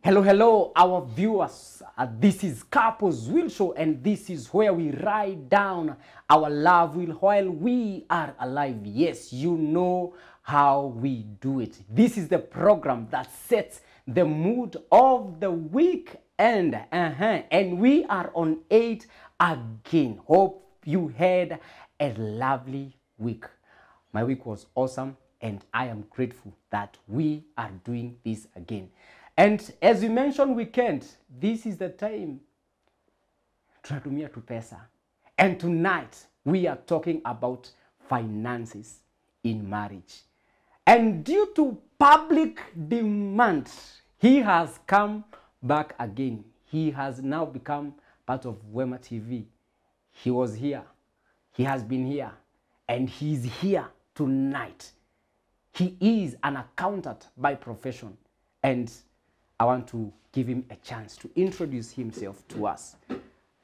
Hello, hello, our viewers. This is Couples Will Show, and this is where we write down our love will while we are alive. Yes, you know how we do it. This is the program that sets the mood of the weekend. And we are on 8 again. Hope you had a lovely week. My week was awesome, and I am grateful that we are doing this again. And as you mentioned, weekend, this is the time tunatumia tu pesa. And tonight, we are talking about finances in marriage. And due to public demand, he has come back again. He has now become part of Wema Tv. He was here. He has been here. And he's here tonight. He is an accountant by profession. And I want to give him a chance to introduce himself to us.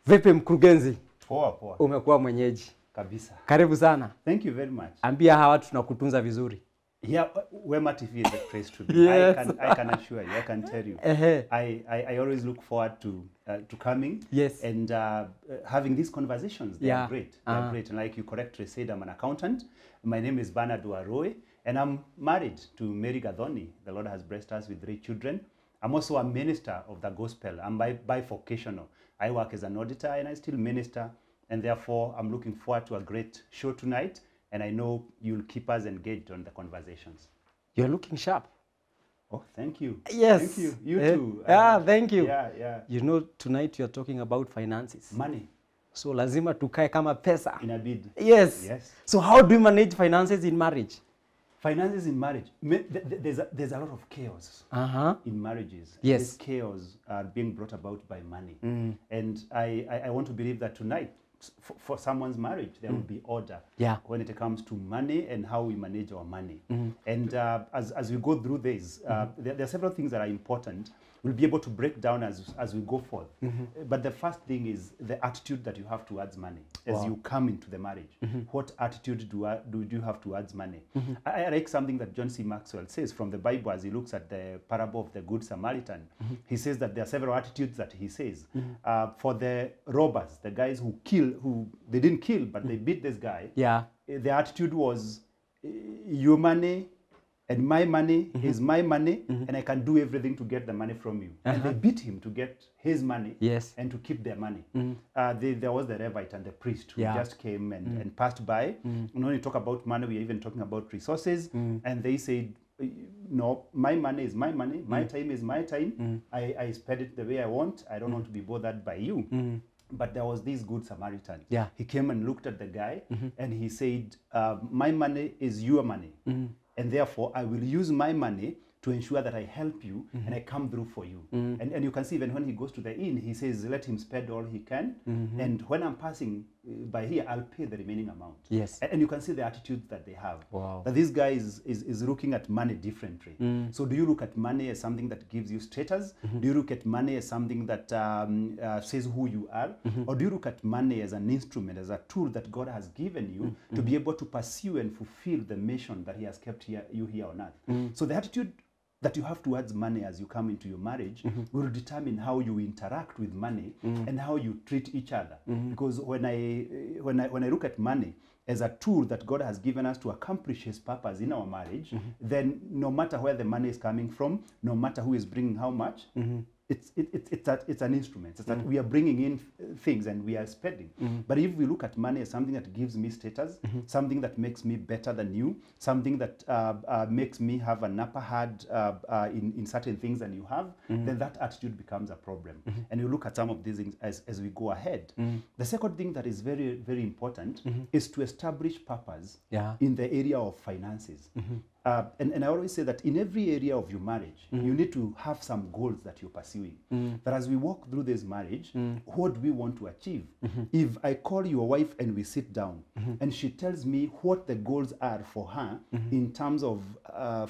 Vipi mkurugenzi? Poa, poa. Umekuwa mwenyeji. Kabisa. Karibu sana. Thank you very much. Ambia hawa watu tunakutunza vizuri. Yeah, Wema TV is a place to be. Yes. I can assure you, I can tell you. I always look forward to coming. Yes. And having these conversations. They are great. They are great. And like you correctly said, I'm an accountant. My name is Bernard Waroe, and I'm married to Mary Gadhoni. The Lord has blessed us with 3 children. I'm also a minister of the gospel. I'm bivocational. I work as an auditor and I still minister. And therefore, I'm looking forward to a great show tonight. And I know you'll keep us engaged on the conversations. You're looking sharp. Oh, thank you. Yes. Thank you. You too. Thank you. Yeah. You know, tonight you're talking about finances. Money. So lazima tukae kama pesa. In a bid. Yes. Yes. So how do you manage finances in marriage? Finances in marriage. There's a lot of chaos in marriages. Yes. These chaos are being brought about by money. And I want to believe that tonight, for someone's marriage, there will be order when it comes to money and how we manage our money. And as we go through this, there are several things that are important. We'll be able to break down as we go forth. But the first thing is the attitude that you have towards money as you come into the marriage. What attitude do you have towards money? I like something that John C. Maxwell says from the Bible as he looks at the parable of the Good Samaritan. He says that there are several attitudes that he says. For the robbers, the guys who they didn't kill, but they beat this guy. Yeah. The attitude was, your money and my money is my money, and I can do everything to get the money from you. And they beat him to get his money and to keep their money. There was the Levite and the priest who just came and passed by. And when you talk about money, we are even talking about resources. And they said, no, my money is my money. My time is my time. I spend it the way I want. I don't want to be bothered by you. But there was this good Samaritan. He came and looked at the guy and he said, my money is your money. And therefore, I will use my money to ensure that I help you and I come through for you. And you can see even when he goes to the inn, he says, let him spend all he can. And when I'm passing by here, I'll pay the remaining amount. Yes. And you can see the attitude that they have. Wow. That this guy is looking at money differently. So do you look at money as something that gives you status? Do you look at money as something that says who you are? Or do you look at money as an instrument, as a tool that God has given you to be able to pursue and fulfill the mission that he has kept you here on earth? So the attitude that you have towards money as you come into your marriage will determine how you interact with money and how you treat each other. Because when I look at money as a tool that God has given us to accomplish his purpose in our marriage, then no matter where the money is coming from, no matter who is bringing how much, it's an instrument. It's that we are bringing in things and we are spending. But if we look at money as something that gives me status, something that makes me better than you, something that makes me have an upper hand in certain things than you have, then that attitude becomes a problem. And you look at some of these things as we go ahead. The second thing that is very, very important is to establish purpose in the area of finances. And I always say that in every area of your marriage, you need to have some goals that you're pursuing. That as we walk through this marriage, what do we want to achieve? If I call your wife and we sit down and she tells me what the goals are for her in terms of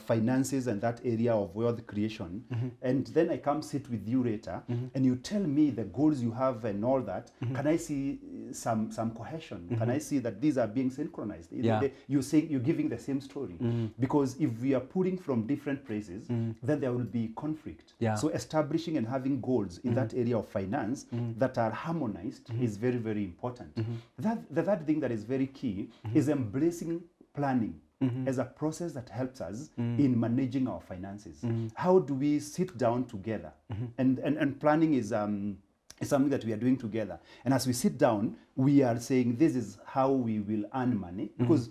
finances and that area of wealth creation, and then I come sit with you later and you tell me the goals you have and all that, can I see some cohesion? Can I see that these are being synchronized? You're saying, you're giving the same story. Because because if we are pulling from different places, then there will be conflict. So establishing and having goals in that area of finance that are harmonized is very, very important. The third thing that is very key is embracing planning as a process that helps us in managing our finances. How do we sit down together? And planning is something that we are doing together. And as we sit down, we are saying this is how we will earn money, because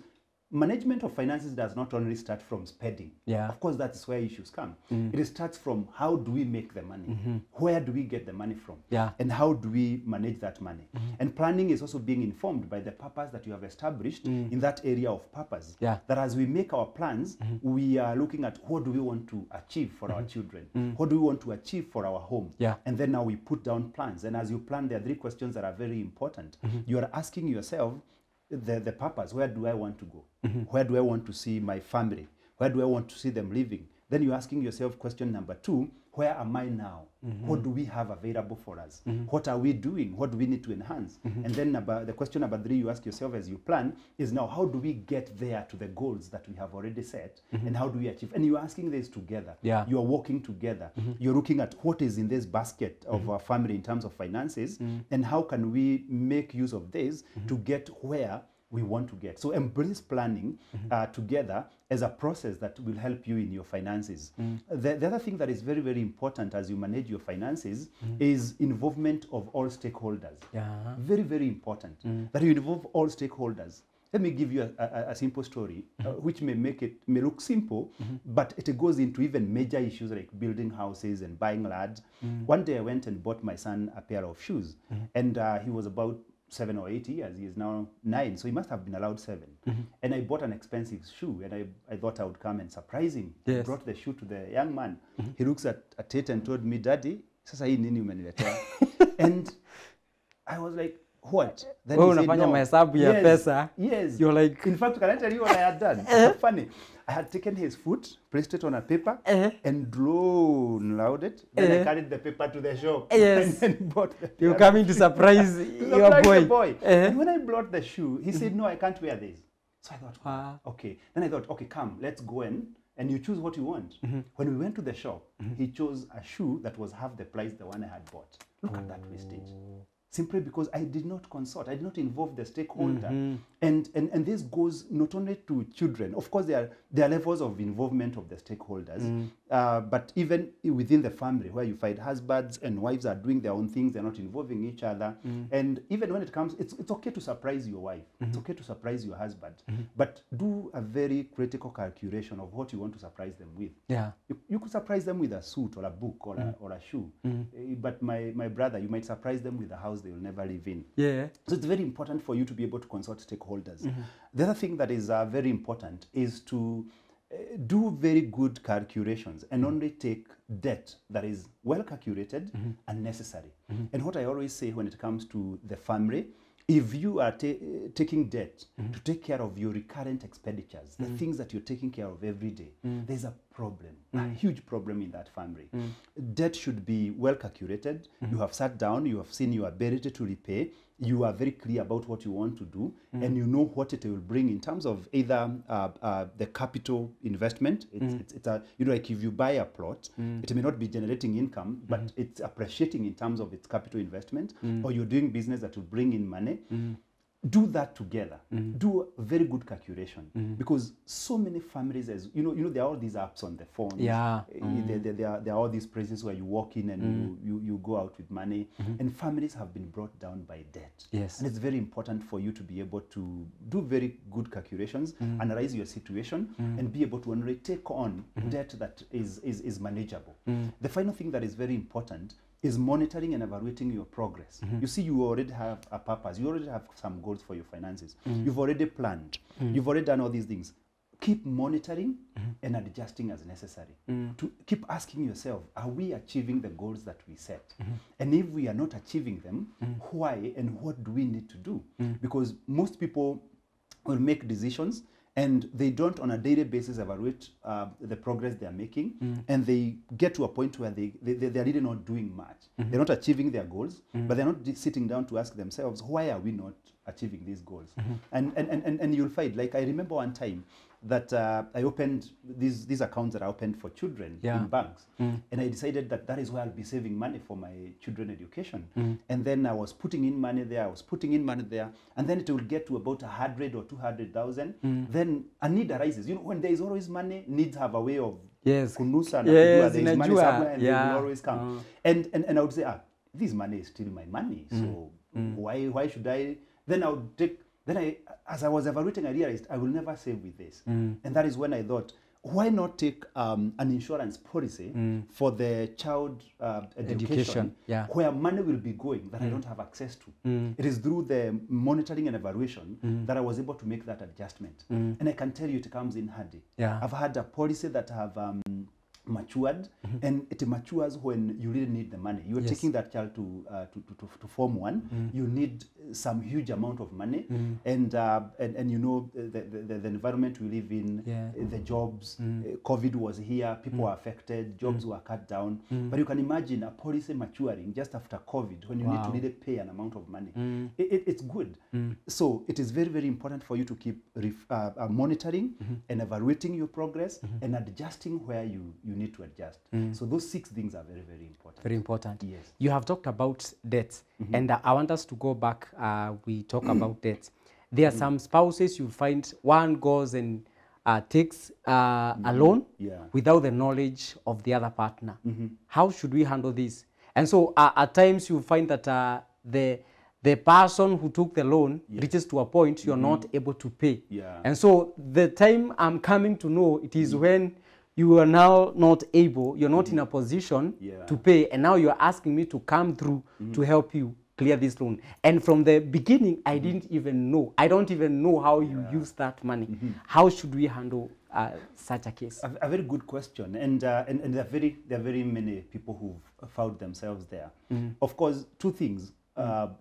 management of finances does not only start from spending. Of course, that's where issues come. It starts from how do we make the money? Where do we get the money from? And how do we manage that money? And planning is also being informed by the purpose that you have established in that area of purpose. That as we make our plans, we are looking at what do we want to achieve for our children? What do we want to achieve for our home? And then now we put down plans. And as you plan, there are 3 questions that are very important. You are asking yourself, the purpose, where do I want to go? Where do I want to see my family? Where do I want to see them living? Then you're asking yourself question number 2, where am I now? What do we have available for us? What are we doing? What do we need to enhance? And then the question number 3 you ask yourself as you plan is, now how do we get there to the goals that we have already set? And how do we achieve? And you're asking this together. You're working together. You're looking at what is in this basket of our family in terms of finances, and how can we make use of this to get where we want to get. So embrace planning together as a process that will help you in your finances. The other thing that is very, very important as you manage your finances is involvement of all stakeholders. Very, very important that you involve all stakeholders. Let me give you a simple story, which may look simple, but it goes into even major issues like building houses and buying land. One day I went and bought my son a pair of shoes, and he was about 7 or 8 years. He is now 9, so he must have been allowed 7. And I bought an expensive shoe, and I thought I would come and surprise him. I brought the shoe to the young man. He looks at it and told me, "Daddy, sasa hii nini umeniletea?" And I was like, "What?" Then he said, "No." Yes. You're like, in fact, can I tell you what I had done? It's funny. I had taken his foot, placed it on a paper, and drawn loud it. Then I carried the paper to the shop. And then bought the You're coming to surprise your boy. And when I brought the shoe, he said, "No, I can't wear this." So I thought, okay. Then I thought, okay, come, let's go and you choose what you want. When we went to the shop, he chose a shoe that was half the price the one I had bought. Look at that wastage. Simply because I did not consult, I did not involve the stakeholder. And this goes not only to children. Of course, there are levels of involvement of the stakeholders, but even within the family, where you find husbands and wives are doing their own things, they're not involving each other. And even when it comes, it's okay to surprise your wife, it's okay to surprise your husband, but do a very critical calculation of what you want to surprise them with. You could surprise them with a suit or a book or a shoe, but my brother, you might surprise them with a house they will never live in. So it's very important for you to be able to consult stakeholders. The other thing that is very important is to do very good calculations and only take debt that is well calculated and necessary. And what I always say when it comes to the family, if you are taking debt to take care of your recurrent expenditures, the things that you're taking care of every day, there's a problem, a huge problem in that family. Debt should be well calculated. You have sat down, you have seen your ability to repay, you are very clear about what you want to do, and you know what it will bring in terms of either the capital investment. It's a, you know, like if you buy a plot, it may not be generating income, but it's appreciating in terms of its capital investment, or you're doing business that will bring in money. Do that together. Do a very good calculation, because so many families, as you know, there are all these apps on the phone. There are all these places where you walk in and you go out with money, and families have been brought down by debt. And it's very important for you to be able to do very good calculations, analyze your situation, and be able to only take on debt that is manageable. The final thing that is very important is monitoring and evaluating your progress. You see, you already have a purpose. You already have some goals for your finances. You've already planned. You've already done all these things. Keep monitoring and adjusting as necessary. To keep asking yourself, are we achieving the goals that we set? And if we are not achieving them, why and what do we need to do? Because most people will make decisions and they don't on a daily basis evaluate the progress they are making, and they get to a point where they're really not doing much. They're not achieving their goals, but they're not sitting down to ask themselves, why are we not achieving these goals? And you'll find, like I remember one time, that I opened these accounts that I opened for children in banks. And I decided that that is where I'll be saving money for my children education. And then I was putting in money there, and then it will get to about 100 or 200,000. Then a need arises. You know, when there is always money, needs have a way of kunusa. There is money somewhere, and they will always come. And I would say, this money is still my money, so why should I? Then I would take. Then as I was evaluating, I realized I will never save with this. And that is when I thought, why not take an insurance policy for the child education where money will be going that I don't have access to. It is through the monitoring and evaluation that I was able to make that adjustment. And I can tell you it comes in handy. I've had a policy that have matured, and it matures when you really need the money. You're taking that child to Form 1. You need some huge amount of money, and you know the environment we live in, the jobs. COVID was here, people were affected, jobs were cut down. But you can imagine a policy maturing just after COVID when you need to really pay an amount of money. It's good. So it is very, very important for you to keep monitoring and evaluating your progress and adjusting where you need to adjust. So those 6 things are very, very important. Very important. Yes. You have talked about debts, and I want us to go back. We talk about debts. There are some spouses you find one goes and takes a loan without the knowledge of the other partner. How should we handle this? And so at times you find that the person who took the loan reaches to a point you're not able to pay. And so the time I'm coming to know it is when you are now not able, you're not in a position to pay, and now you're asking me to come through to help you clear this loan. And from the beginning, I didn't even know. I don't even know how you use that money. How should we handle such a case? A very good question, and there are very many people who've found themselves there. Of course, 2 things.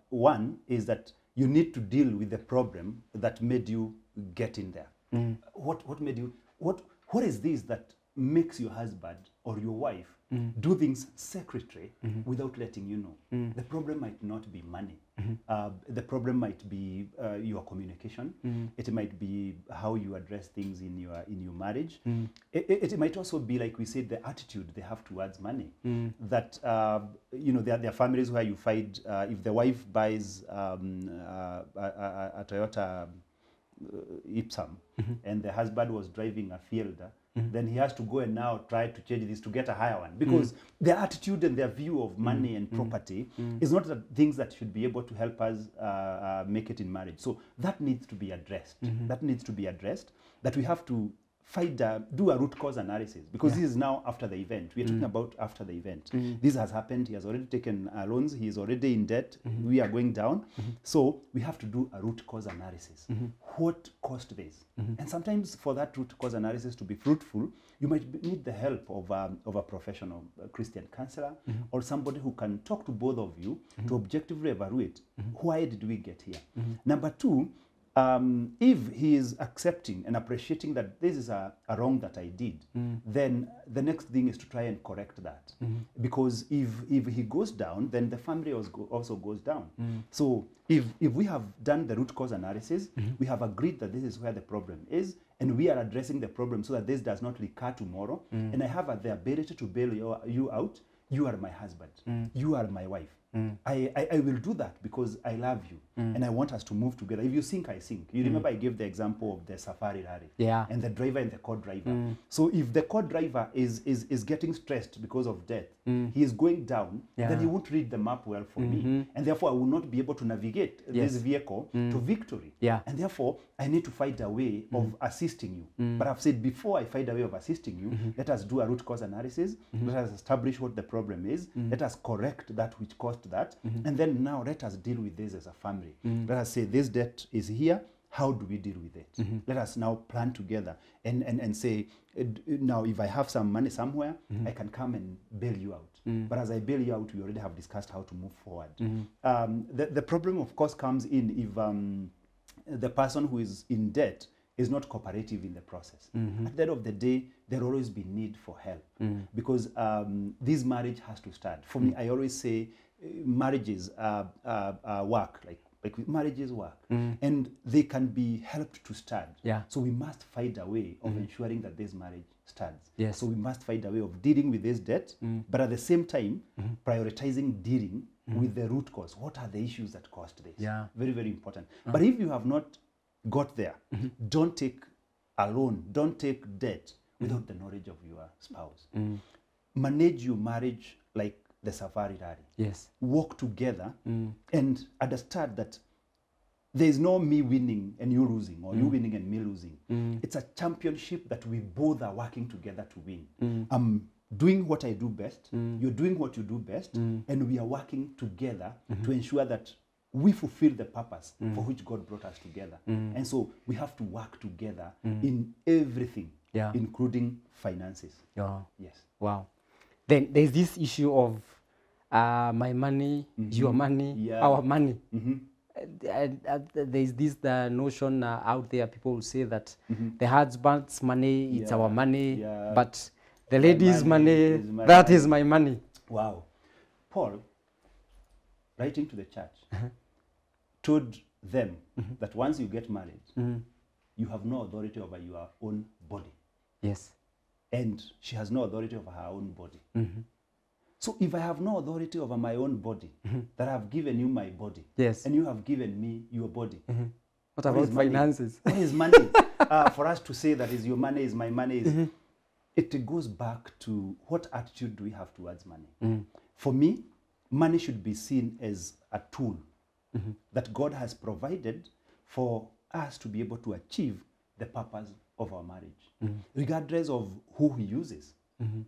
One is that you need to deal with the problem that made you get in there. What made you? What is this that makes your husband or your wife do things secretly without letting you know? The problem might not be money. The problem might be your communication. It might be how you address things in your marriage. It might also be, like we said, the attitude they have towards money. That you know, there are families where you find if the wife buys a Toyota Ipsum and the husband was driving a Fielder, then he has to go and now try to change this to get a higher one, because their attitude and their view of money and property is not the things that should be able to help us make it in marriage. So that needs to be addressed. That needs to be addressed, that we have to do a root cause analysis, because this is now after the event. We are talking about after the event. This has happened. He has already taken loans. He is already in debt. We are going down. So we have to do a root cause analysis. What caused this? And sometimes for that root cause analysis to be fruitful, you might need the help of a professional, a Christian counselor, or somebody who can talk to both of you to objectively evaluate, why did we get here? Number 2, if he is accepting and appreciating that this is a wrong that I did, then the next thing is to try and correct that. Because if he goes down, then the family also goes down. So if we have done the root cause analysis, we have agreed that this is where the problem is, and we are addressing the problem so that this does not recur tomorrow, and I have the ability to bail you out. You are my husband. You are my wife. I will do that because I love you and I want us to move together. If you sink, I sink. You remember I gave the example of the safari rally and the driver and the co-driver. So if the co-driver is getting stressed because of death, he is going down, then he won't read the map well for me. And therefore I will not be able to navigate this vehicle to victory. And therefore I need to find a way of assisting you. But I've said, before I find a way of assisting you, let us do a root cause analysis. Let us establish what the problem is. Let us correct that which caused that, and then now let us deal with this as a family. Let us say, this debt is here, how do we deal with it? Let us now plan together and say, now if I have some money somewhere, I can come and bail you out. But as I bail you out, we already have discussed how to move forward. The problem, of course, comes in if the person who is in debt is not cooperative in the process. At the end of the day, there will always be need for help, because this marriage has to start. For me, I always say marriages work, like like marriages work, and they can be helped to start. Yeah. So we must find a way of ensuring that this marriage starts. Yes. So we must find a way of dealing with this debt, but at the same time, prioritizing dealing with the root cause. What are the issues that caused this? Yeah. Very, very important. But if you have not got there, don't take a loan, don't take debt without the knowledge of your spouse. Manage your marriage like the safari rally. Yes. Walk together and understand that there is no me winning and you losing, or you winning and me losing. It's a championship that we both are working together to win. I'm doing what I do best, you're doing what you do best, and we are working together to ensure that we fulfill the purpose for which God brought us together. And so we have to work together in everything, including finances. Yeah. Yes. Wow. Then there's this issue of my money, your money, our money. There's this notion out there, people will say that the husband's money, it's our money, but the lady's money, that is my money. Wow. Paul, writing to the church, told them that once you get married, you have no authority over your own body. Yes. And she has no authority over her own body. So if I have no authority over my own body, that I have given you my body, yes, and you have given me your body, what about finances? What is money? For us to say that is your money, is my money, is, it goes back to what attitude do we have towards money. For me, money should be seen as a tool that God has provided for us to be able to achieve the purpose of our marriage, regardless of who he uses.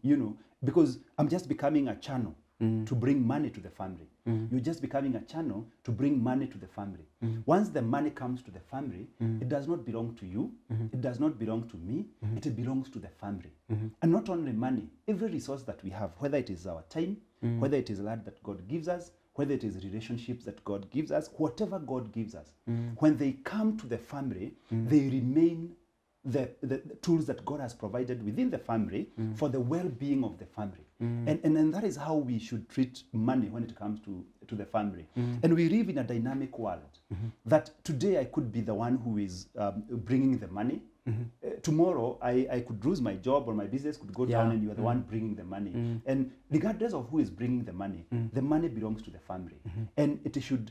You know, because I'm just becoming a channel to bring money to the family. You're just becoming a channel to bring money to the family. Once the money comes to the family, it does not belong to you, it does not belong to me, it belongs to the family. And not only money, every resource that we have, whether it is our time, whether it is land that God gives us, whether it is relationships that God gives us, whatever God gives us, when they come to the family, they remain the tools that God has provided within the family for the well-being of the family. And that is how we should treat money when it comes to the family. And we live in a dynamic world that today I could be the one who is bringing the money. Tomorrow I could lose my job or my business could go down and you are the one bringing the money. And regardless of who is bringing the money belongs to the family. And it should,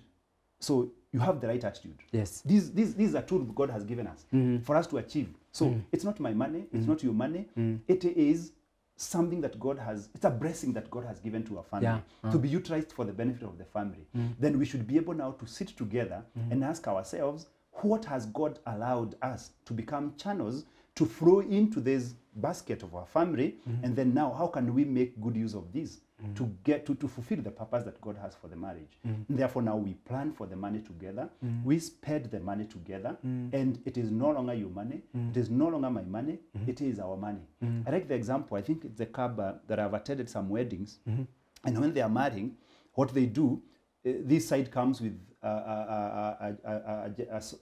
so you have the right attitude. Yes. These are tools God has given us for us to achieve. So it's not my money, it's not your money. It is something that God has, it's a blessing that God has given to our family to be utilized for the benefit of the family. Then we should be able now to sit together and ask ourselves, what has God allowed us to become channels to flow into this basket of our family? And then now, how can we make good use of this to get to fulfill the purpose that God has for the marriage? And therefore, now we plan for the money together, we spend the money together, and it is no longer your money, it is no longer my money, it is our money. I like the example, I think it's a couple that I've attended some weddings, and when they are marrying, what they do, this side comes with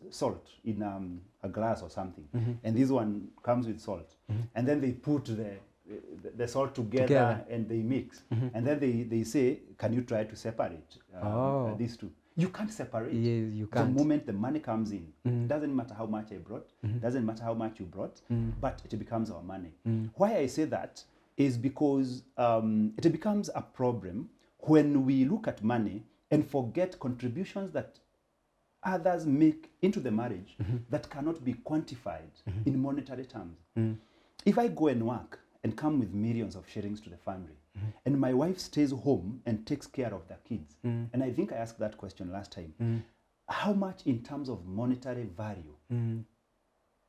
salt in a glass or something, and this one comes with salt, and then they put the salt together and they mix, and then they say, can you try to separate these two? You can't separate. Yes, you can't. The moment the money comes in, it doesn't matter how much I brought, doesn't matter how much you brought, but it becomes our money. Why I say that is because it becomes a problem when we look at money and forget contributions that others make into the marriage that cannot be quantified in monetary terms. If I go and work and come with millions of shillings to the family, and my wife stays home and takes care of the kids, and I think I asked that question last time, how much in terms of monetary value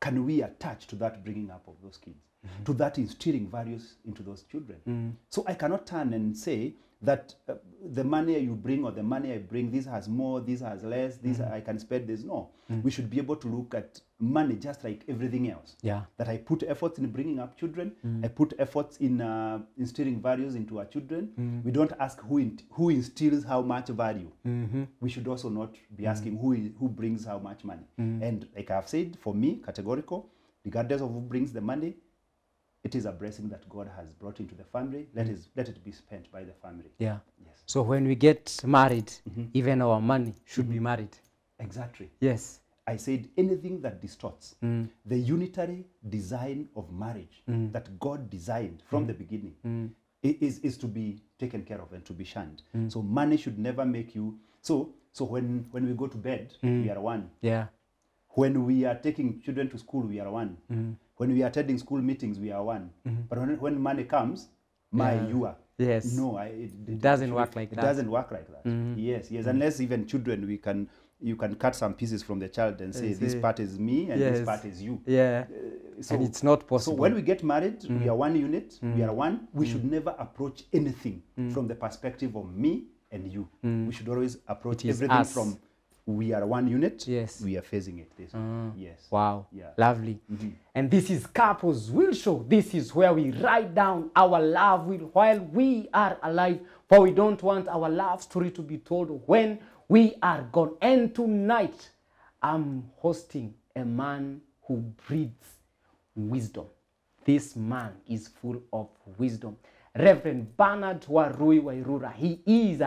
can we attach to that bringing up of those kids, to that instilling values into those children? So I cannot turn and say that the money you bring or the money I bring, this has more, this has less, this I can spend this. No, we should be able to look at money just like everything else. That I put efforts in bringing up children, I put efforts in instilling values into our children. We don't ask who instills how much value. We should also not be asking who brings how much money. And like I've said, for me, categorical, regardless of who brings the money, it is a blessing that God has brought into the family. Let it be spent by the family. Yeah. Yes. So when we get married, even our money should be married. Exactly. Yes. I said anything that distorts the unitary design of marriage that God designed from the beginning is to be taken care of and to be shunned. So money should never make you... So when we go to bed, we are one. Yeah. When we are taking children to school, we are one. When we are attending school meetings, we are one. But when money comes, you are. Yes. No, it doesn't work like that. It doesn't work like that. Yes, yes. Unless even children, you can cut some pieces from the child and say, this part is me and this part is you. Yeah. And it's not possible. So when we get married, we are one unit, we are one. We should never approach anything from the perspective of me and you. We should always approach everything from we are one unit, yes. We are facing it this way. Yes. Wow. Yeah. Lovely. And this is Couples Will Show. This is where we write down our love will while we are alive, for we don't want our love story to be told when we are gone. And tonight, I'm hosting a man who breathes wisdom. This man is full of wisdom. Reverend Bernard Warui Wairura. He is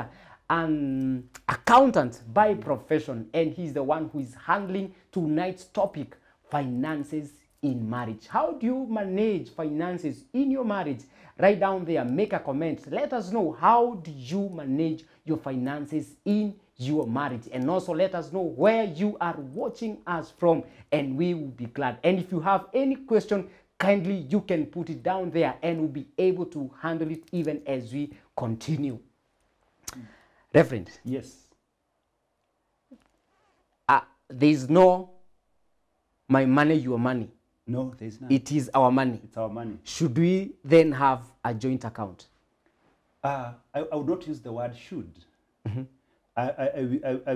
an accountant by profession, and he's the one who is handling tonight's topic, finances in marriage. How do you manage finances in your marriage? Write down there, make a comment. Let us know, how do you manage your finances in your marriage? And also let us know where you are watching us from, and we will be glad. And if you have any question, kindly you can put it down there and we'll be able to handle it even as we continue. Reverend. Yes. There's no my money, your money. No, there's not. It is our money. It's our money. Should we then have a joint account? I would not use the word should. I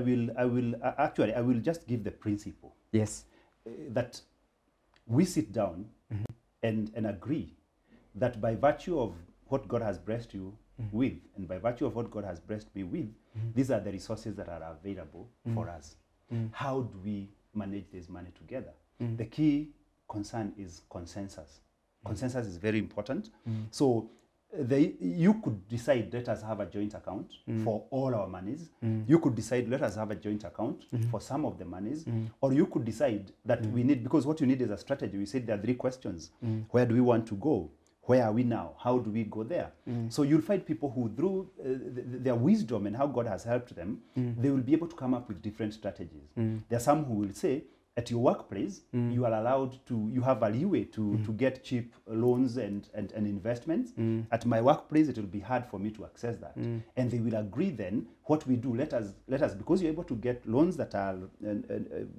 will just give the principle. Yes. That we sit down and agree that by virtue of what God has blessed you with, and by virtue of what God has blessed me with, these are the resources that are available for us. How do we manage this money together? The key concern is consensus. Consensus is very important. So you could decide, let us have a joint account for all our monies. You could decide, let us have a joint account for some of the monies. Or you could decide that we need, because what you need is a strategy. We said there are 3 questions. Where do we want to go? Where are we now? How do we go there? So you'll find people who, through their wisdom and how God has helped them, they will be able to come up with different strategies. There are some who will say, at your workplace, you are allowed to, you have a leeway to get cheap loans and investments. At my workplace, it will be hard for me to access that. And they will agree then, what we do, let us, because you're able to get loans that are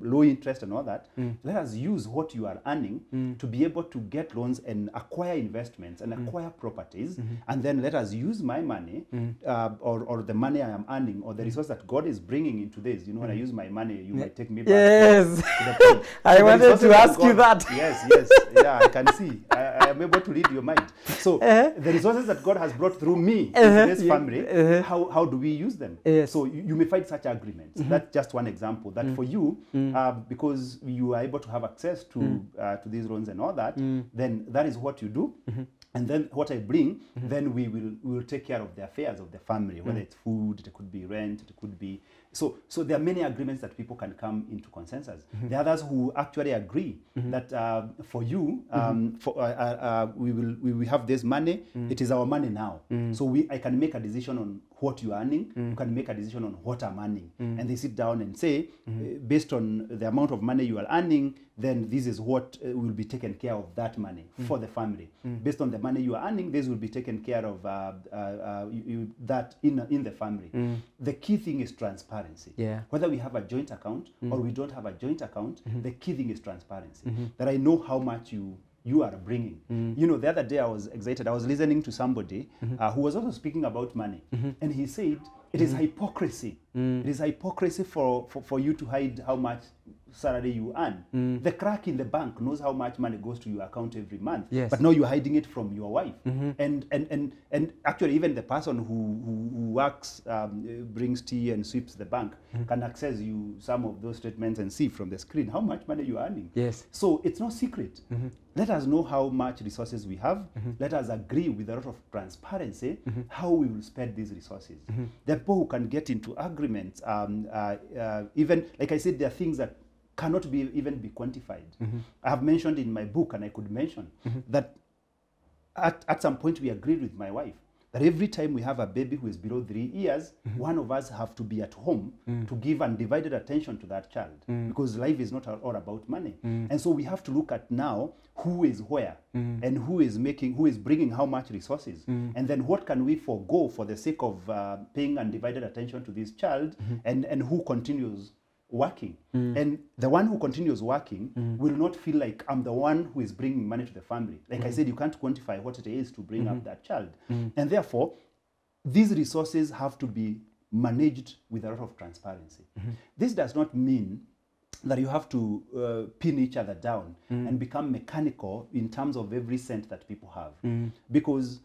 low interest and all that, let us use what you are earning to be able to get loans and acquire investments and acquire properties. And then let us use my money or the money I am earning or the resource that God is bringing into this. You know, when I use my money, you might take me back. Yes. I wanted to ask you that. Yes, yes. Yeah, I can see. I am able to read your mind. So the resources that God has brought through me into this family, how do we use them? So you may find such agreements. That's just one example. That for you, because you are able to have access to these loans and all that, then that is what you do. And then what I bring, then we will take care of the affairs of the family, whether it's food, it could be rent, it could be... So there are many agreements that people can come into consensus. The others who actually agree that for you, we will have this money, it is our money now. So I can make a decision on what you are earning, you can make a decision on what I'm earning. And they sit down and say, based on the amount of money you are earning, then this is what will be taken care of that money for the family. Based on the money you are earning, this will be taken care of that in the family. The key thing is transparency. Yeah. Whether we have a joint account or we don't have a joint account, the key thing is transparency. That I know how much you are bringing. You know, the other day I was excited. I was listening to somebody who was also speaking about money. And he said, it is hypocrisy. It is hypocrisy for you to hide how much salary you earn. The clerk in the bank knows how much money goes to your account every month. Yes. But now you're hiding it from your wife. And actually even the person who works, brings tea and sweeps the bank can access some of those statements and see from the screen how much money you're earning. Yes. So it's no secret. Let us know how much resources we have. Let us agree with a lot of transparency how we will spend these resources. There are people who can get into agreement disagreements. Even, like I said, there are things that cannot even be quantified. I have mentioned in my book, and I could mention, that at some point we agreed with my wife that every time we have a baby who is below 3 years, one of us have to be at home to give undivided attention to that child, because life is not all about money. And so we have to look at now who is where and who is bringing how much resources, and then what can we forego for the sake of paying undivided attention to this child, and who continues working. And the one who continues working will not feel like I'm the one who is bringing money to the family. Like I said, you can't quantify what it is to bring up that child. And therefore, these resources have to be managed with a lot of transparency. This does not mean that you have to pin each other down and become mechanical in terms of every cent that people have. Because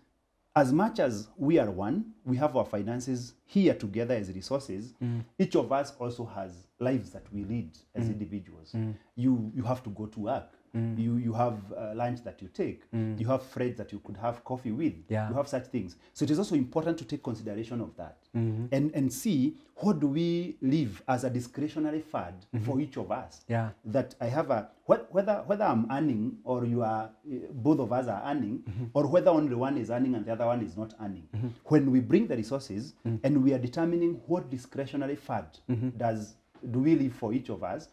as much as we are one, we have our finances here together as resources, each of us also has lives that we lead as individuals. You have to go to work. You have lunch that you take. You have friends that you could have coffee with. You have such things. So it is also important to take consideration of that and see what do we leave as a discretionary fund for each of us. That I have a, whether I'm earning or you are, both of us are earning, or whether only one is earning and the other one is not earning. When we bring the resources and we are determining what discretionary fund do we leave for each of us,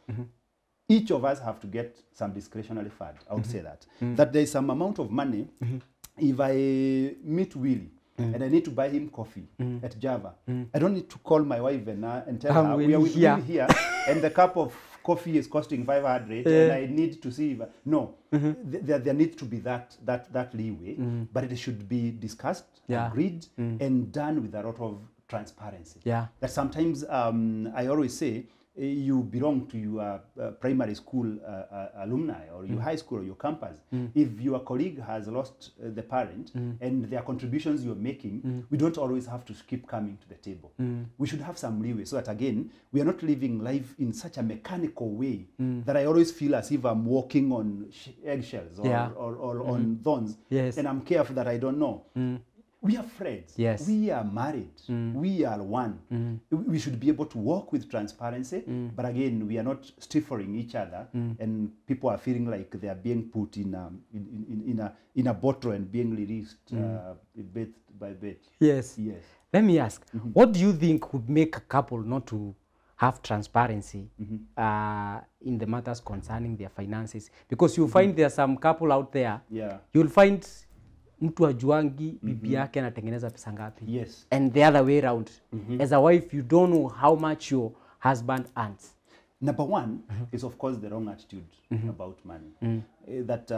each of us have to get some discretionary fund. I would say that. That there is some amount of money. If I meet Willie and I need to buy him coffee at Java, I don't need to call my wife and tell her we are with Willie here and the cup of coffee is costing 500 and I need to see if no. There needs to be that leeway, but it should be discussed, agreed, and done with a lot of transparency. That sometimes I always say, you belong to your primary school alumni or your high school or your campus. If your colleague has lost the parent and their contributions you're making, we don't always have to keep coming to the table. We should have some leeway so that, again, we are not living life in such a mechanical way that I always feel as if I'm walking on eggshells or on thorns, and I'm careful that I don't know. We are friends. We are married. We are one. We should be able to work with transparency, but again, we are not stifling each other, and people are feeling like they are being put in a bottle and being released bit by bit. Let me ask, what do you think would make a couple not to have transparency in the matters concerning their finances? Because you find there are some couple out there, you'll find mtu ajuangi bibi yake anatengeneza pesa ngapi. And the other way around. As a wife, you don't know how much your husband earns. Number one is, of course, the wrong attitude about money. That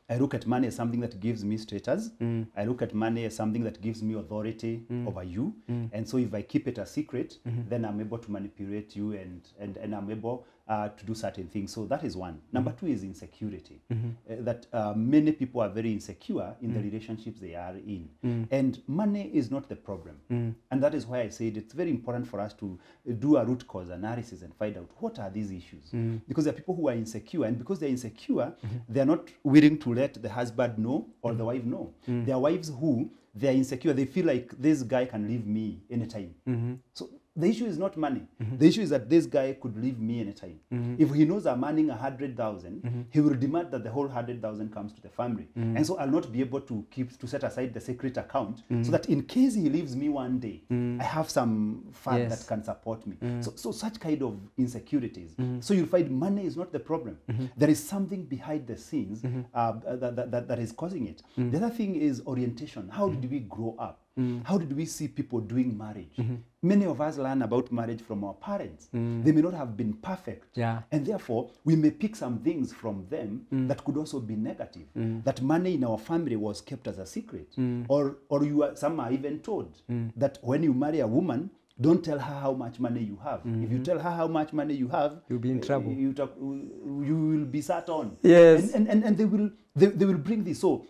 I look at money as something that gives me status. I look at money as something that gives me authority over you. And so if I keep it a secret, then I'm able to manipulate you and I'm able to do certain things. So that is one. Number two is insecurity. That many people are very insecure in the relationships they are in. And money is not the problem. And that is why I said it's very important for us to do a root cause analysis and find out what are these issues. Because there are people who are insecure, and because they're insecure, they're not willing to let the husband know or the wife know. There are wives who, they're insecure. They feel like this guy can leave me anytime. So the issue is not money. The issue is that this guy could leave me anytime. If he knows I'm earning 100,000, he will demand that the whole 100,000 comes to the family. And so I'll not be able to set aside the secret account so that in case he leaves me one day, I have some fund that can support me. So such kind of insecurities. So you'll find money is not the problem. There is something behind the scenes that is causing it. The other thing is orientation. How did we grow up? How did we see people doing marriage? Many of us learn about marriage from our parents. They may not have been perfect. And therefore, we may pick some things from them that could also be negative. That money in our family was kept as a secret. Or some are even told that when you marry a woman, don't tell her how much money you have. If you tell her how much money you have, you'll be in trouble. You will be sat on. And they will bring this. So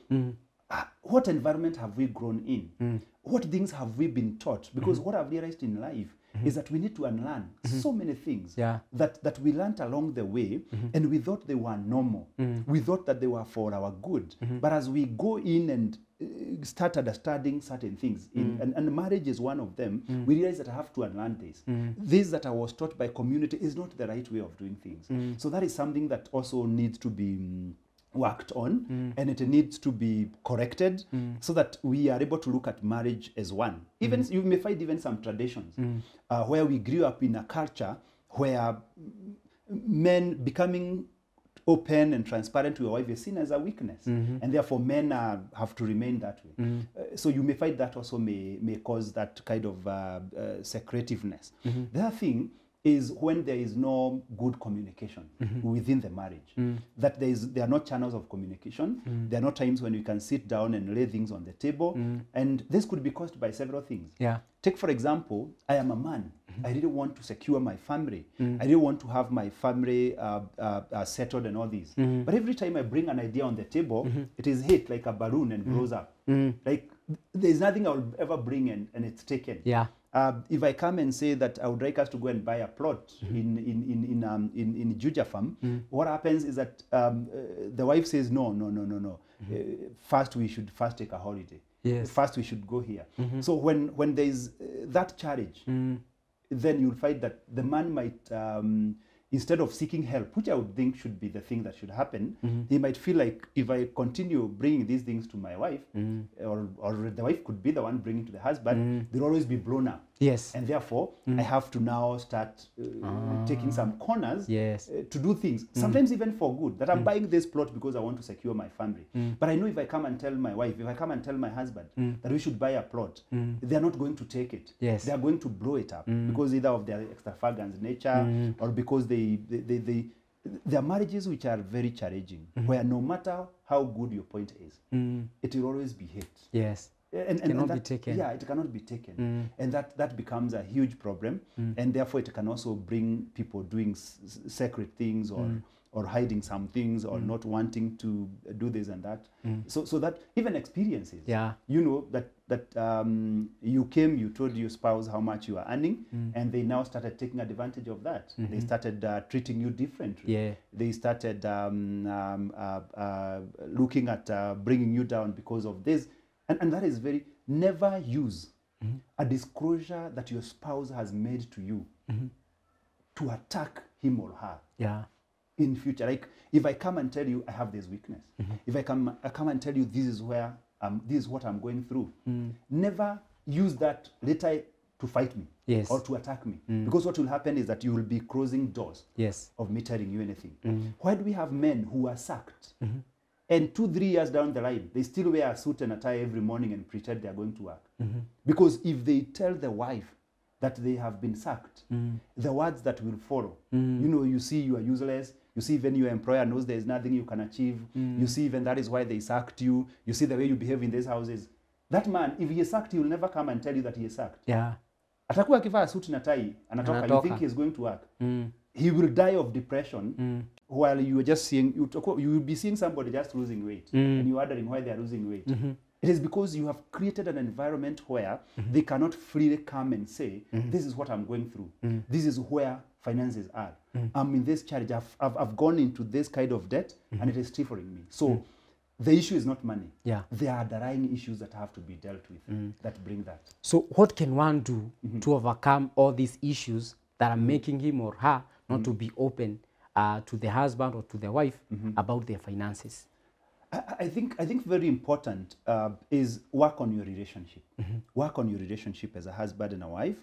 what environment have we grown in? What things have we been taught? Because what I've realized in life is that we need to unlearn so many things Yeah. that we learned along the way, and we thought they were normal. We thought that they were for our good. But as we go in and start understanding certain things, and marriage is one of them, we realize that I have to unlearn this. This that I was taught by community is not the right way of doing things. So that is something that also needs to be worked on, and it needs to be corrected, so that we are able to look at marriage as one. Even you may find even some traditions where we grew up in a culture where men becoming open and transparent to your wife is seen as a weakness, and therefore men have to remain that way. So you may find that also may cause that kind of secretiveness. The other thing is when there is no good communication within the marriage, that there are no channels of communication, there are no times when you can sit down and lay things on the table, and this could be caused by several things. Yeah. Take, for example, I am a man. I really want to secure my family. I really want to have my family settled and all this. But every time I bring an idea on the table, it is hit like a balloon and blows up. Like there's nothing I will ever bring and it's taken. Yeah. If I come and say that I would like us to go and buy a plot in Juja Farm, what happens is that the wife says, no. First, we should first take a holiday. Yes. First, we should go here. So when there is that challenge, then you'll find that the man might, instead of seeking help, which I would think should be the thing that should happen, he might feel like if I continue bringing these things to my wife, or the wife could be the one bringing to the husband, they'll always be blown up. Yes. And therefore, I have to now start taking some corners to do things, sometimes even for good, that I'm buying this plot because I want to secure my family. But I know if I come and tell my wife, if I come and tell my husband that we should buy a plot, they're not going to take it. Yes. They're going to blow it up because either of their extravagant nature or because there are marriages which are very challenging, where no matter how good your point is, it will always be hit. Yes. And cannot that, be taken. Yeah, it cannot be taken. And that becomes a huge problem. And therefore it can also bring people doing secret things or hiding some things or not wanting to do this and that. So that even experiences, you know, that you came, you told your spouse how much you are earning, and they now started taking advantage of that. They started treating you differently. Yeah. They started looking at bringing you down because of this. And that is never use a disclosure that your spouse has made to you to attack him or her. Yeah. In future. Like if I come and tell you I have this weakness, if I come and tell you this is what I'm going through, never use that later to fight me or to attack me. Because what will happen is that you will be closing doors of me telling you anything. Why do we have men who are sacked? And 2-3 years down the line, they still wear a suit and a tie every morning and pretend they're going to work. Because if they tell the wife that they have been sacked, the words that will follow, you know, you see you are useless, you see even your employer knows there is nothing you can achieve, you see even that is why they sacked you, you see the way you behave in these houses. That man, if he is sacked, he will never come and tell you that he is sacked. Yeah. Atakuwa akivaa suit na tie, anatoka, you think he is going to work. He will die of depression while you are just seeing, you will be seeing somebody just losing weight and you're wondering why they are losing weight. It is because you have created an environment where they cannot freely come and say, this is what I'm going through. This is where finances are. I'm in this challenge. I've gone into this kind of debt and it is stifling me. So the issue is not money. Yeah. There are underlying issues that have to be dealt with that bring that. So what can one do to overcome all these issues that are making him or her not to be open to the husband or to the wife about their finances? I think very important is work on your relationship. Work on your relationship as a husband and a wife.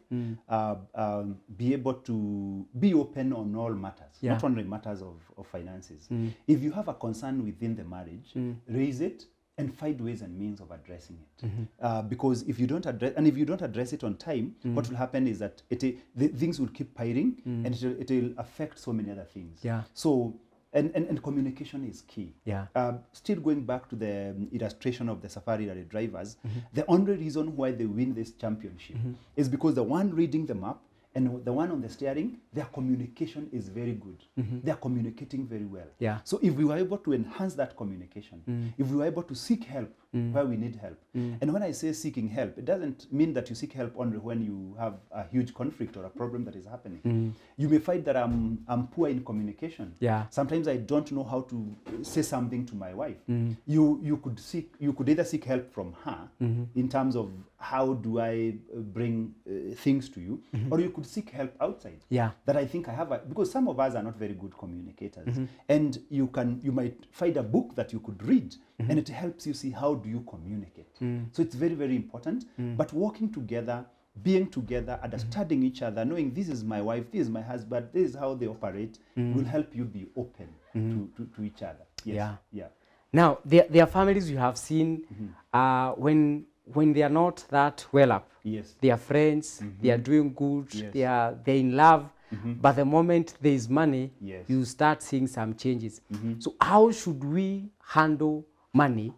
Be able to be open on all matters, not only matters of finances. If you have a concern within the marriage, raise it and find ways and means of addressing it. Because if you don't address it on time, what will happen is that the things will keep piling and it will affect so many other things. Yeah. So. And communication is key. Yeah. Still going back to the illustration of the safari rally drivers, the only reason why they win this championship is because the one reading the map and the one on the steering, their communication is very good. They are communicating very well. Yeah. So if we were able to enhance that communication, if we were able to seek help where we need help. And when I say seeking help, it doesn't mean that you seek help only when you have a huge conflict or a problem that is happening. You may find that I'm poor in communication. Sometimes I don't know how to say something to my wife. You could either seek help from her in terms of how do I bring things to you, or you could seek help outside. That I think I have, because some of us are not very good communicators, and you might find a book that you could read, and it helps you see how do you communicate. So it's very, very important. But working together, being together, understanding each other, knowing this is my wife, this is my husband, this is how they operate, will help you be open to each other. Now, there are families you have seen when they are not that well up. They are friends, they are doing good, they're in love, but the moment there is money, you start seeing some changes. So how should we handle money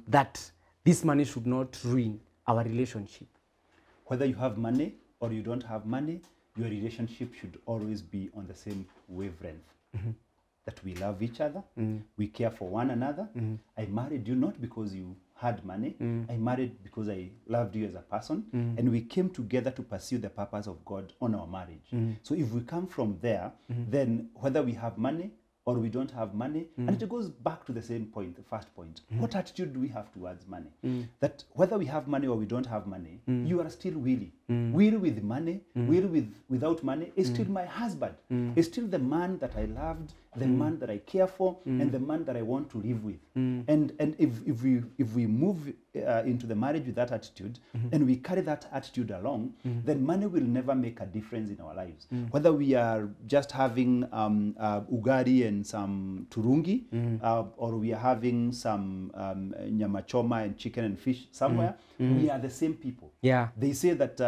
that this money should not ruin our relationship? Whether you have money or you don't have money, your relationship should always be on the same wavelength. That we love each other, we care for one another. I married you not because you had money. I married because I loved you as a person, and we came together to pursue the purpose of God on our marriage. So if we come from there, then whether we have money or we don't have money, and it goes back to the same point, the first point. What attitude do we have towards money? That whether we have money or we don't have money, you are still Willie. Willie with money, Willie without money is still my husband. Is still the man that I loved, the man that I care for, and the man that I want to live with. And if we move into the marriage with that attitude, and we carry that attitude along, then money will never make a difference in our lives. Whether we are just having ugari and some turungi, or we are having some nyama choma and chicken and fish somewhere, we are the same people. They say that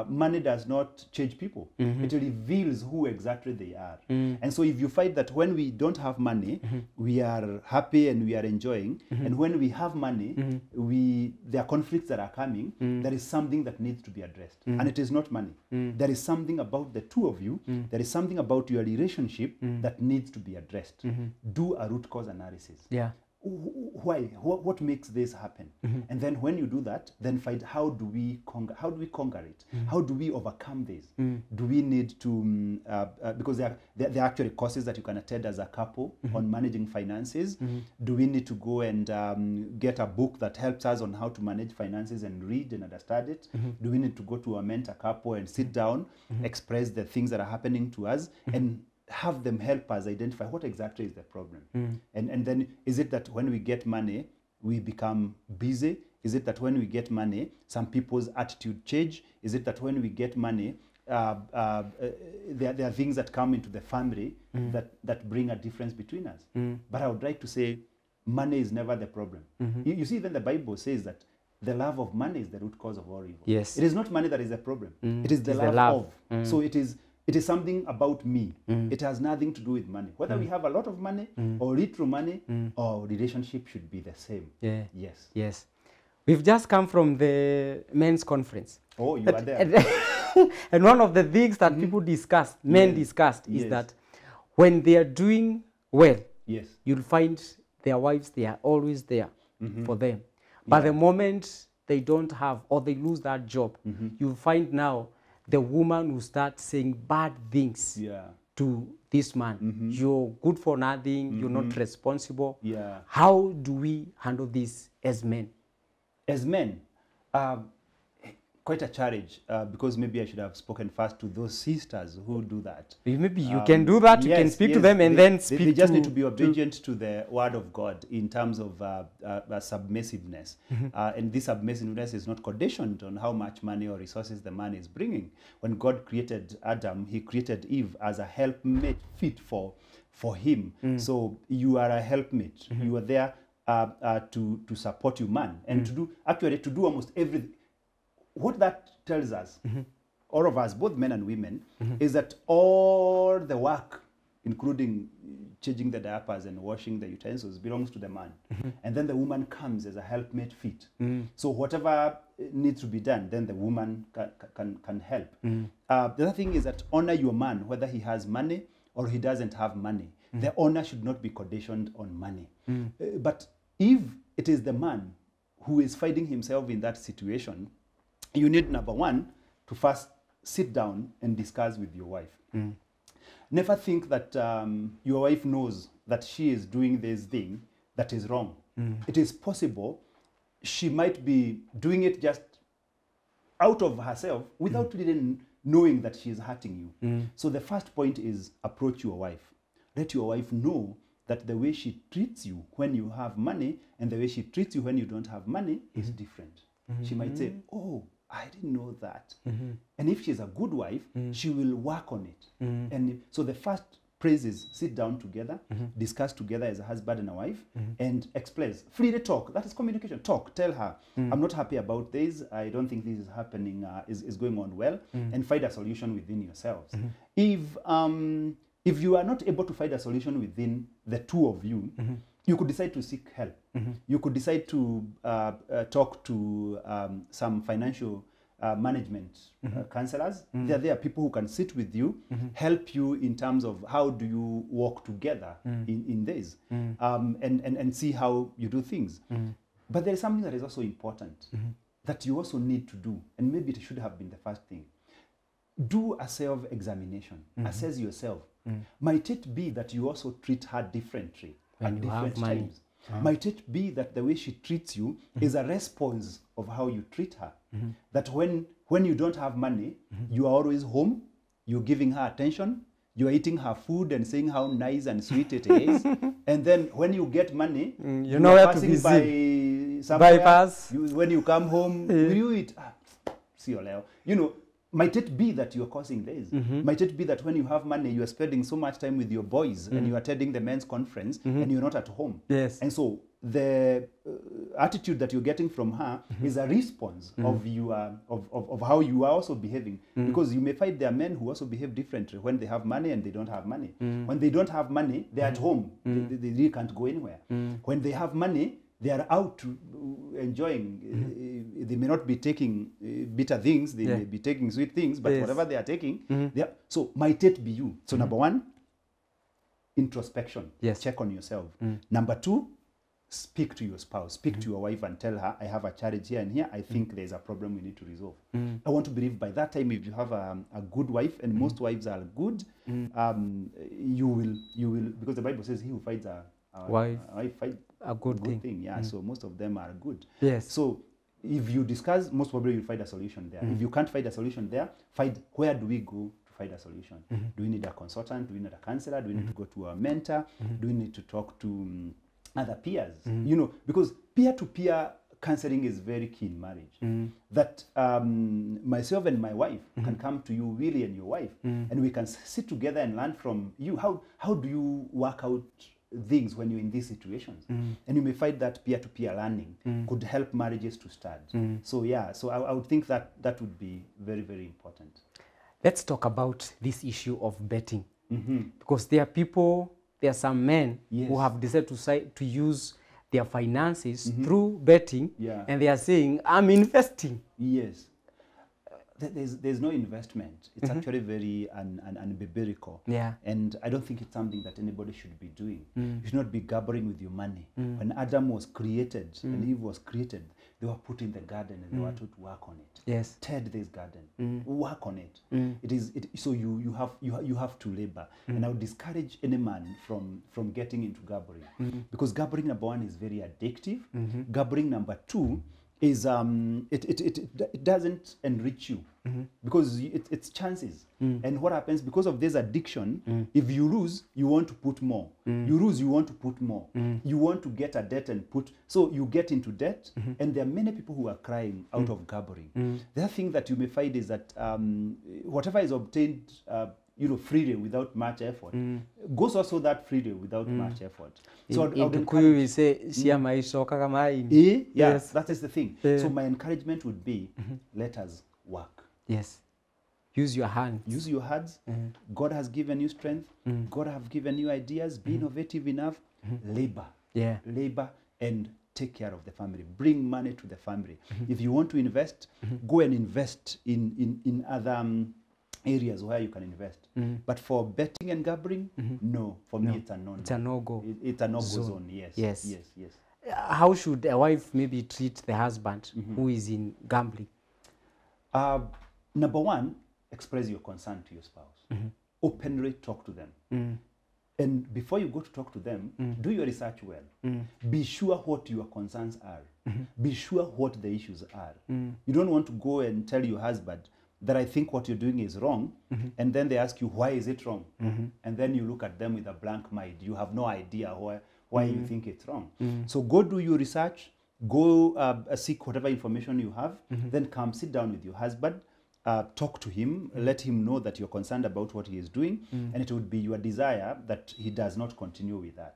money does not change people. It reveals who exactly they are. And so if you find that when we don't have money, we are happy and we are enjoying, and when we have money, there are conflicts that are coming, there is something that needs to be addressed. And it is not money. There is something about the two of you, there is something about your relationship that needs to be addressed. Do a root cause analysis. Why? What makes this happen? And then when you do that, then find how do we conquer it? How do we overcome this? Do we need to because there are actually courses that you can attend as a couple on managing finances. Do we need to go and get a book that helps us on how to manage finances and read and understand it? Do we need to go to a mentor couple and sit down, express the things that are happening to us, and have them help us identify what exactly is the problem? And then is it that when we get money, we become busy? Is it that when we get money, some people's attitude change? Is it that when we get money, there are things that come into the family that bring a difference between us? But I would like to say money is never the problem. You see, even the Bible says that the love of money is the root cause of all evil. It is not money that is the problem. It is the love of. So it is something about me. It has nothing to do with money. Whether we have a lot of money or little money, our relationship should be the same. Yes. We've just come from the men's conference. Oh, you are there. And one of the things that people discussed, men discussed, is that when they are doing well, you'll find their wives, they are always there for them. But the moment they don't have or they lose that job, you'll find now the woman will start saying bad things to this man. You're good for nothing, you're not responsible. How do we handle this as men? As men, quite a challenge, because maybe I should have spoken first to those sisters who do that. Maybe you can do that, you can speak to them and then speak to... They just need to be obedient to the word of God in terms of submissiveness. And this submissiveness is not conditioned on how much money or resources the man is bringing. When God created Adam, he created Eve as a helpmate fit for him. So you are a helpmate. You are there to support you, man, and to do almost everything. What that tells us, all of us, both men and women, is that all the work, including changing the diapers and washing the utensils, belongs to the man. And then the woman comes as a helpmate fit. So whatever needs to be done, then the woman can help. The other thing is that honor your man, whether he has money or he doesn't have money. The honor should not be conditioned on money. But if it is the man who is finding himself in that situation, you need, number one, to first sit down and discuss with your wife. Never think that your wife knows that she is doing this thing that is wrong. It is possible she might be doing it just out of herself without even knowing that she is hurting you. So the first point is approach your wife. Let your wife know that the way she treats you when you have money and the way she treats you when you don't have money is different. She might say, oh, I didn't know that. And if she's a good wife, she will work on it. And so the first praise is sit down together, discuss together as a husband and a wife, and express. Freely talk. That is communication. Talk. Tell her, I'm not happy about this. I don't think this is happening, is going on well, and find a solution within yourselves. If you are not able to find a solution within the two of you, you could decide to seek help. You could decide to talk to some financial management counselors. There are people who can sit with you, help you in terms of how do you work together in this, and see how you do things. But there is something that is also important that you also need to do, and maybe it should have been the first thing. Do a self-examination. Assess yourself. Might it be that you also treat her differently at different times? Might it be that the way she treats you is a response of how you treat her? That when you don't have money, you are always home, you're giving her attention, you're eating her food and saying how nice and sweet it is. And then when you get money, you know where to be by somewhere, when you come home, will you eat? See you later. You know, might it be that you're causing this? Might it be that when you have money, you are spending so much time with your boys and you are attending the men's conference and you're not at home? And so the attitude that you're getting from her is a response of how you are also behaving. Because you may find there are men who also behave differently when they have money and they don't have money. When they don't have money, they're at home. They really can't go anywhere. When they have money, they are out enjoying. They may not be taking bitter things. They may be taking sweet things, but whatever they are taking, so might it be you? So number one, introspection. Check on yourself. Number two, speak to your spouse. Speak to your wife and tell her, I have a challenge here and here. I think there's a problem we need to resolve. I want to believe by that time, if you have a good wife, and most wives are good, you will, because the Bible says he who finds a wife finds a good thing. So most of them are good. So if you discuss, most probably you'll find a solution there. If you can't find a solution there, find where do we go to find a solution. Do we need a consultant? Do we need a counselor? Do we need to go to a mentor? Do we need to talk to other peers? You know, because peer-to-peer counseling is very key in marriage. That myself and my wife can come to you, Willie and your wife, and we can sit together and learn from you. How do you work out things when you're in these situations? And you may find that peer-to-peer learning could help marriages to start. So so I would think that would be very, very important. Let's talk about this issue of betting. Because there are some men who have decided to use their finances through betting, and they are saying, I'm investing. There's no investment. It's actually very unbiblical. And I don't think it's something that anybody should be doing. You should not be gambling with your money. When Adam was created and Eve was created, they were put in the garden and they were told to work on it. Tend this garden. Work on it. So you have to labor. And I would discourage any man from getting into gambling. Because gambling, number one, is very addictive. Gambling, number two, is it doesn't enrich you because it's chances. And what happens because of this addiction, if you lose, you want to put more. You lose, you want to put more. You want to get a debt and put, so you get into debt, and there are many people who are crying out of gambling. The other thing that you may find is that whatever is obtained freely without much effort goes also that freely without much effort. So we say yes, that is the thing. So my encouragement would be let us work. Use your hands. Use your hands. God has given you strength. God has given you ideas. Be innovative enough. Labor. Labor and take care of the family. Bring money to the family. If you want to invest, go and invest in other areas where you can invest. But for betting and gambling, no. For me, it's a no. It's a no-go. It's a no-go zone. Yes. how should a wife maybe treat the husband who is in gambling? Number one, express your concern to your spouse. Openly talk to them. And before you go to talk to them, do your research well. Be sure what your concerns are. Be sure what the issues are. You don't want to go and tell your husband that I think what you're doing is wrong, and then they ask you, why is it wrong? And then you look at them with a blank mind. You have no idea why you think it's wrong. So go do your research, go seek whatever information you have, then come sit down with your husband, talk to him, let him know that you're concerned about what he is doing, and it would be your desire that he does not continue with that.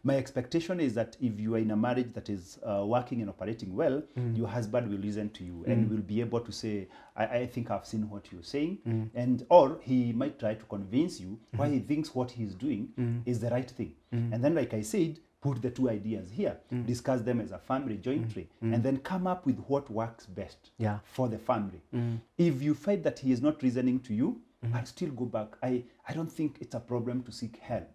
My expectation is that if you are in a marriage that is working and operating well, your husband will listen to you and will be able to say, I think I've seen what you're saying, and or he might try to convince you why he thinks what he's doing is the right thing. And then, like I said, put the two ideas here, discuss them as a family jointly, and then come up with what works best for the family. If you find that he is not reasoning to you, I'll still go back. I don't think it's a problem to seek help.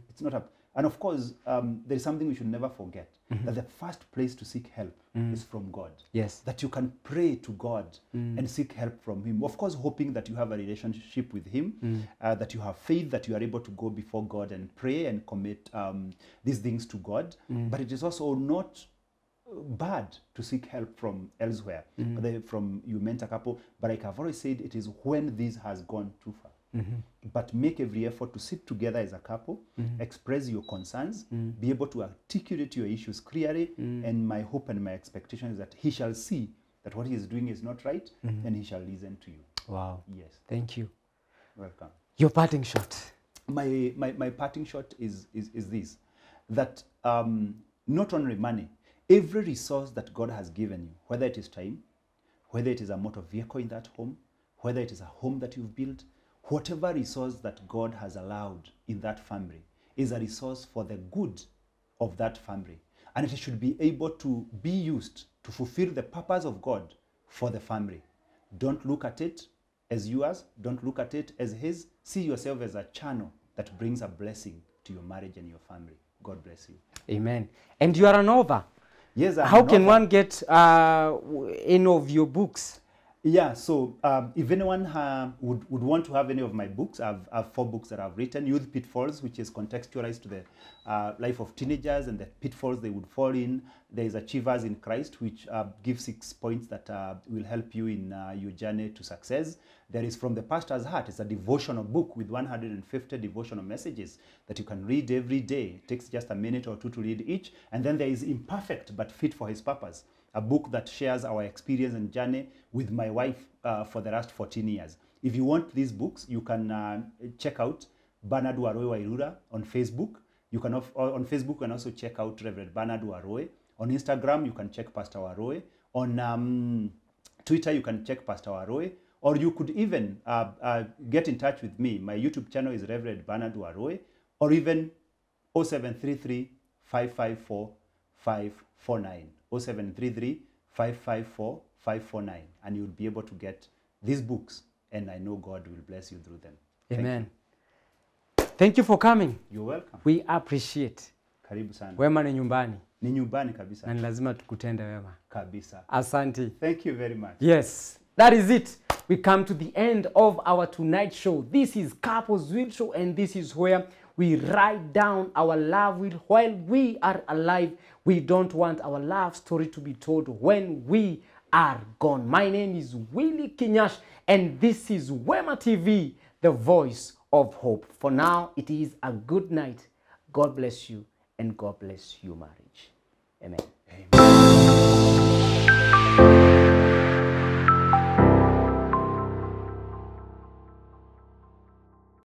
It's not a, and of course, there is something we should never forget, that the first place to seek help is from God. Yes. That you can pray to God and seek help from him. Of course, hoping that you have a relationship with him, that you have faith, that you are able to go before God and pray and commit these things to God. But it is also not bad to seek help from elsewhere, from you meant a couple. But like I've always said, it is when this has gone too far. But make every effort to sit together as a couple, express your concerns, be able to articulate your issues clearly, and my hope and my expectation is that he shall see that what he is doing is not right, and he shall listen to you. Wow. Yes. Thank you. Welcome. Your parting shot. My parting shot is this, that not only money, every resource that God has given you, whether it is time, whether it is a motor vehicle in that home, whether it is a home that you've built, whatever resource that God has allowed in that family is a resource for the good of that family. And it should be able to be used to fulfill the purpose of God for the family. Don't look at it as yours. Don't look at it as his. See yourself as a channel that brings a blessing to your marriage and your family. God bless you. Amen. And you are an author. Yes, I'm How an can author. one get any of your books? Yeah, so if anyone would want to have any of my books, I have 4 books that I've written. Youth Pitfalls, which is contextualized to the life of teenagers and the pitfalls they would fall in. There is Achievers in Christ, which gives 6 points that will help you in your journey to success. There is From the Pastor's Heart. It's a devotional book with 150 devotional messages that you can read every day. It takes just a minute or 2 to read each. And then there is Imperfect but Fit for His Purpose, a book that shares our experience and journey with my wife for the last 14 years. If you want these books, you can check out Bernard Waroe Wairura on Facebook. You can on Facebook you can also check out Reverend Bernard Waroe. On Instagram, you can check Pastor Waroe. On Twitter, you can check Pastor Waroe. Or you could even get in touch with me. My YouTube channel is Reverend Bernard Waroe, or even 0733 554 549. 0733 554 549, and you'll be able to get these books, and I know God will bless you through them. Amen. Thank you for coming. You're welcome. We appreciate. Karibu sana. Wema ni nyumbani. Ni nyumbani kabisa. Na ni lazima tukutende wema. Kabisa. Asante. Thank you very much. Yes, that is it. We come to the end of our tonight show. This is Couples Will Show, and this is where we write down our love will while we are alive. We don't want our love story to be told when we are gone. My name is Willie Kinyash, and this is Wema TV, the voice of hope. For now, it is a good night. God bless you, and God bless your marriage. Amen. Amen.